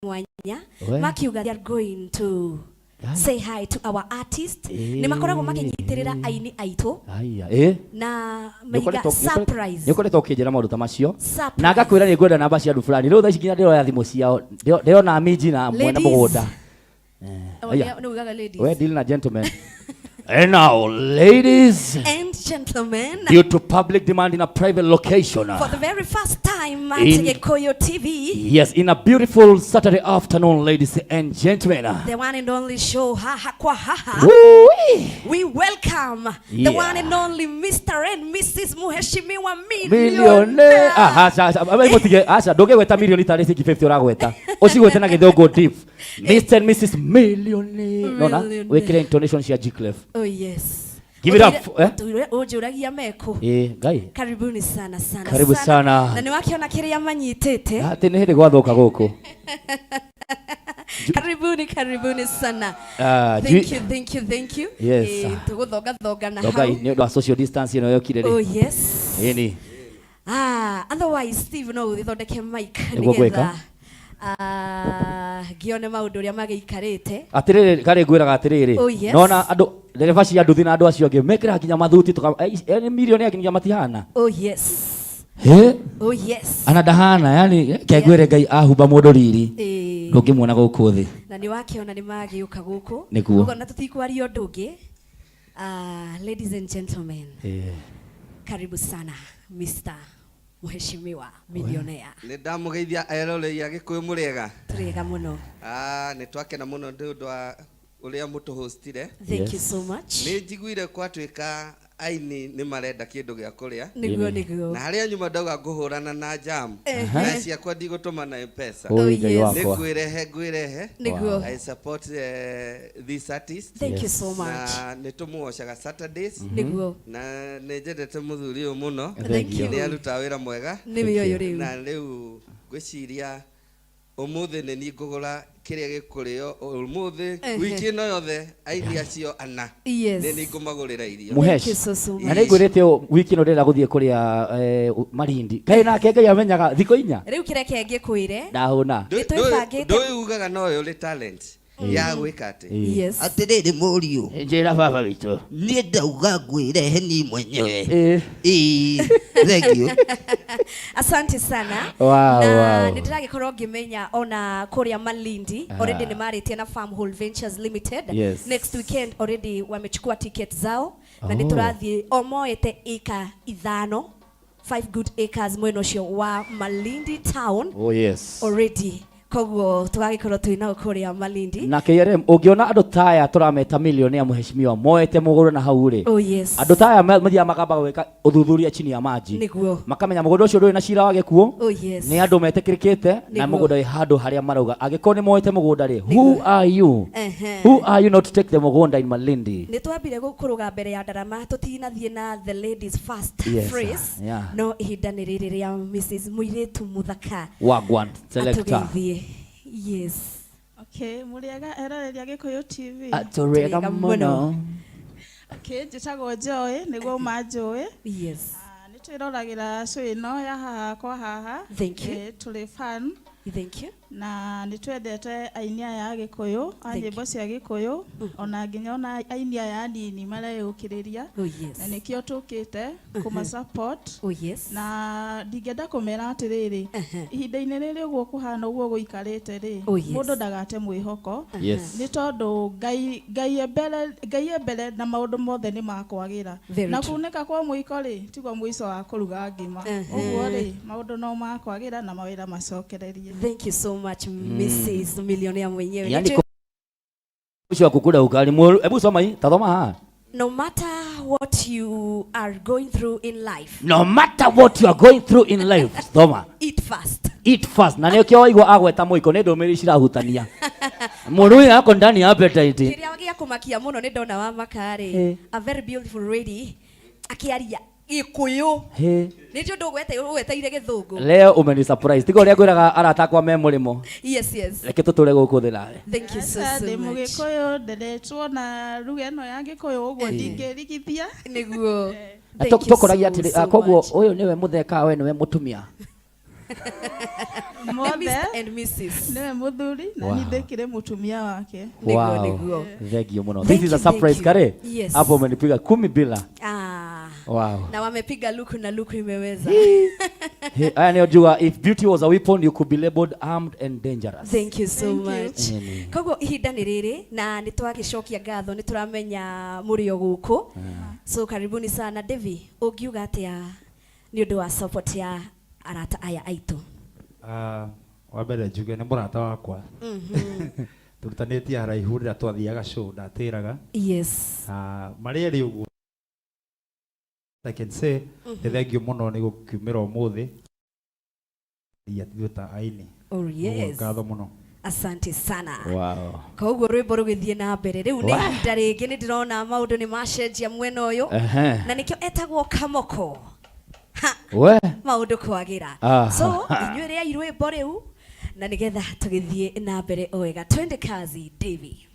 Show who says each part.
Speaker 1: mwanya makiuga they are going to say hi to our artist ni makoragwo makinyitirira aini aitu na meiga surprise
Speaker 2: niko leto kijera maundu ta macio na ngakwira ni ngwenda namba cia andu fulani riu tha ici nginya ndiro ya thimu ciao ndirona miji na mwena mugunda we deal na gentlemen. And now, ladies
Speaker 1: and gentlemen,
Speaker 2: due to public demand in a private location,
Speaker 1: for the very first time at Gikuyu TV,
Speaker 2: yes, in a beautiful Saturday afternoon, ladies and gentlemen,
Speaker 1: the one and only show, Haha Kwa Haha, we welcome the one and only Mr. and Mrs. Muheshimiwa Millionaire.
Speaker 2: Asa, doge weta milioni tare siki 50 uragweta. Osigwete na githongo deep. Mr. and Mrs. Millionaire. Nona, wekire intonation cia G-Clef.
Speaker 1: Oh yes.
Speaker 2: Give it up.
Speaker 1: Ujuragia meko.
Speaker 2: Gai.
Speaker 1: Karibuni sana.
Speaker 2: Karibu sana.
Speaker 1: Na niwakiona kiria manyitete.
Speaker 2: Ati ni hindi gwathoka guku.
Speaker 1: Karibuni sana. Thank you.
Speaker 2: Yes.
Speaker 1: Tuguthoga na
Speaker 2: hau. Gai, ni social distance ino yokire ri.
Speaker 1: Oh yes.
Speaker 2: Ini.
Speaker 1: Otherwise Steve no thondeke mic
Speaker 2: nigetha.
Speaker 1: Gione maundu uria magiikarite
Speaker 2: atiriri kare ngwiraga atiriri nona andu dereva cia nduthi na andu acio angi mekira kinya mathuti tuka ni milioni akinya matihana.
Speaker 1: Oh yes
Speaker 2: ana dahana yani kegwire ngai ahumba mundu riri ndungimwona guku thi
Speaker 1: na ni wakiona ni magiuka guku
Speaker 2: ugo
Speaker 1: na tutikwaria undu ungi. Ladies and gentlemen, karibu sana Mr. Muheshimiwa Millionaire.
Speaker 3: Ni ndamugeithia erore ya Gikuyu muriega.
Speaker 1: Turega muno.
Speaker 3: Ni twakena muno ndu wa uria mutu hostire.
Speaker 1: Thank you so much.
Speaker 3: Ni njiguire kwatwika aini ni marenda kindu gia kuria.
Speaker 1: Niguo.
Speaker 3: Na haria nyuma ndauga nguhurana na jam. Na ciakwa ndigutuma na M-Pesa.
Speaker 1: Ni
Speaker 3: ngwirehe.
Speaker 1: Niguo.
Speaker 3: I support this artist.
Speaker 1: Thank you so much.
Speaker 3: Na nitumuocaga Saturdays.
Speaker 1: Niguo.
Speaker 3: Na nejendete muthuri uyu muno.
Speaker 1: Thank you.
Speaker 3: Ni aruta wira mwega.
Speaker 1: Niwe uyu riu.
Speaker 3: Na riu gwiciria umuthi ni ni ngugura kiria gikurio umuthi wiki no yothe aini acio ana ni ngumagurira irio
Speaker 2: Muhesh na ni ngwirite wiki no ndira guthie kuria Malindi kai nake ngai amenyaga thiko inya
Speaker 1: riu kireke ngikwire
Speaker 2: ndahuna
Speaker 3: ndoi ugaga no yo le talent ya gwikate
Speaker 4: atiriri muriu
Speaker 2: njira baba witu
Speaker 4: ni ndauga ngwirehe ni mwenyewe thank you.
Speaker 1: Asante sana.
Speaker 2: Wow.
Speaker 1: Nitiragikorwo ngimenya ona kuria Malindi already ni maritie na Farm Hall Ventures Limited. Next weekend already wamechukua ticket zao na niturathie omoete eka 5 good acres mweno cio wa Malindi town. Already koguo tugagikorwo twina kuria Malindi
Speaker 2: na KRM ungiona andu taya turameta Millionaire Muheshimiwa moete muguru na hau ri andu taya mathia makamba gwika uthuthuria chini ya maji makamenya muguru ucio nduri na cira wa gikuo ni andu metekirikite na muguru wi handu haria marauga agiko ni moete mugunda ri who are you not to take the mugunda in Malindi
Speaker 1: ni twambire gukuruga mbere ya ndarama tutinathie na the ladies first phrase no ihindani riri ria Mrs. Muiretu Muthaka
Speaker 2: Wagwan selector.
Speaker 1: Yes.
Speaker 5: Okay, muriega eroreria Gikuyu TV.
Speaker 2: Aturega muno.
Speaker 5: Okay, njitagwo Joy niguo manjui.
Speaker 1: Yes.
Speaker 5: Nitwirolagira show ino ya Haha Kwa Haha.
Speaker 1: Thank you.
Speaker 5: Tuli fan.
Speaker 1: Thank you.
Speaker 5: Na nitwendete aini ya Gikuyu, nyimbo cia Gikuyu, ona nginya ona aini ya nini mareyukiriria. Na nikio tukite kuma support. Na ndingenda kumera atiriri. Ihinda-ini riri uguo kuhana uguo guikarite ri. Mundu ndagate mwihoko. Ni tondu ngai ebele na maundu mothe ni makwagira. Na kuneka kwa muiko ri tigwa muico wa kuruga ngima. Uguo ri maundu no makwagira na mawira macokererie.
Speaker 1: Thank you so much Mrs. Millionaire mwenyewe.
Speaker 2: Yani ucio akukura ukali muru ebu soma hii tathoma ha.
Speaker 1: No matter what you are going through in life.
Speaker 2: Thoma. Eat fast. Na nio kio igwa agweta muiko ni ndumiri cirahutania. Muru yako ndani ya appetite.
Speaker 1: Kiria wagia kumakia muno ni ndona wa makari. A very beautiful lady akiaria Gikuyu. Nitio ndugweteire githungu.
Speaker 2: Leo umeni surprise. Tigo ria gwiraga arata kwa me murimo.
Speaker 1: Yes.
Speaker 2: Reke tuture guku thi nawe.
Speaker 1: Thank you so much.
Speaker 5: Mugikuyu ndetwo na ruga eno ya Gikuyu uguo ndingirigithia.
Speaker 1: Niguo.
Speaker 2: Tukoragia atiri koguo uyu niwe mutheka we niwe mutumia.
Speaker 5: Mothe
Speaker 1: and Mrs.
Speaker 5: Niwe muthuri na ni ndekire mutumia wake.
Speaker 2: Wow. Thank you muno. This is a surprise kare. Hapo umenipiga 10 bila. Wow.
Speaker 1: Na wamepiga luku na luku imeweza.
Speaker 2: Aya nijua if beauty was a weapon you could be labeled armed and dangerous.
Speaker 1: Thank you so much. Kogo ihinda ni riri na nitwagicokia ngatho nituramenya muri o guku. So karibuni sana Devi. Ugiuga atia ni undu wa support ya arata aya aitu.
Speaker 6: Wa mbere njuge ni murata wakwa. Turutanĩtie haraihu rĩrĩa twathiaga show ndatĩraga.
Speaker 1: Yes.
Speaker 6: Marĩ eri ũguo I can say thengiũ mũno nĩ gũkiumĩra ũmũthĩ ta aini.
Speaker 1: Oh yes.
Speaker 6: Ngatho mũno.
Speaker 1: Asante sana.
Speaker 2: Wow.
Speaker 1: Koguo rwimbo rugithie na mbere riu ni hinda ringi ni ndirona maundu ni macenjia mwena uyu na nikio etagwo kamoko.
Speaker 2: We
Speaker 1: Maundu kwagira. So inyuĩ ria irwimbo riu na nigetha tugithie na mbere o wega twende kazi Devi.